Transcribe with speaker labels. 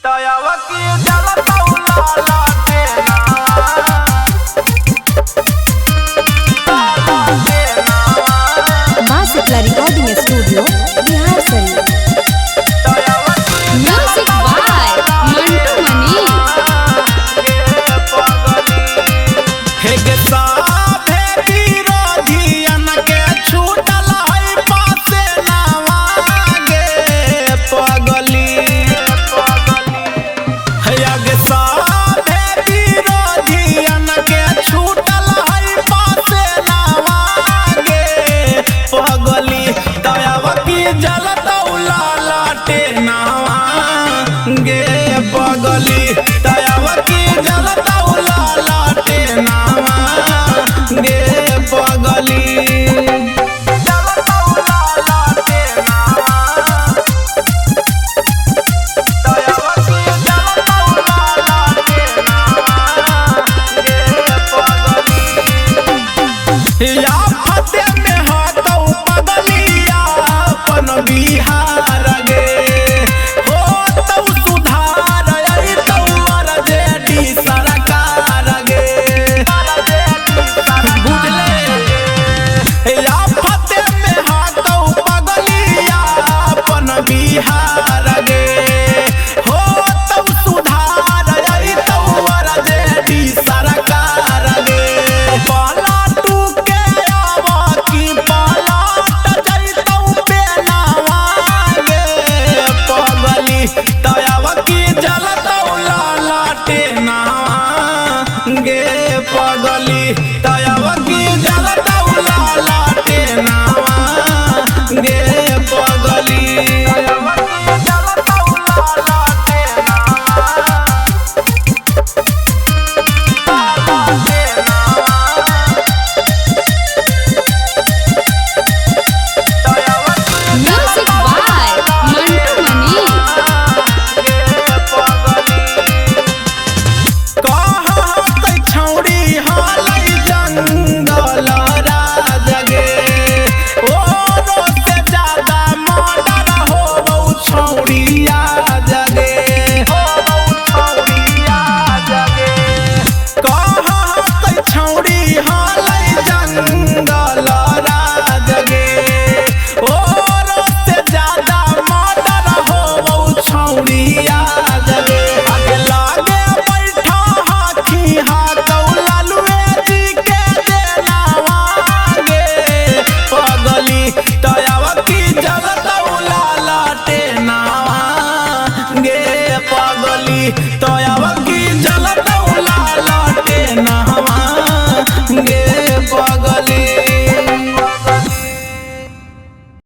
Speaker 1: माँ Shitala recording studio Bihar Sharif. Music by Mantu मनी।
Speaker 2: पगली तयावती जलता लाटे नावा गे पगली या फते में हाथौ पगलिया अपन बिहार गे हो तौ सुधार आई तौ अरजेडी सरकार गे बुझले या फते में हाथौ पगलिया अपन बिहार गे हो तौ सुधार आई तौ अरजेडी सरकार गे तयावती जलता लाटे नावा गे पगली तयावती जलता लाटे नावा गे पगली
Speaker 1: म्यूजिक बाय मंटू मनी।
Speaker 2: छौड़ी हालै जंगल राज गे ओ से ज्यादा मर्डर हो छौड़िया जगे कहतै छौड़ी हालै जंगल राज गे ओ से ज्यादा मर्डर हो छौड़िया जगे आगे लागे बैठा हाथी हाथौ लालुए जी के देनावा गे पगली तयावती जलतौ लाटे नावा गे पगली।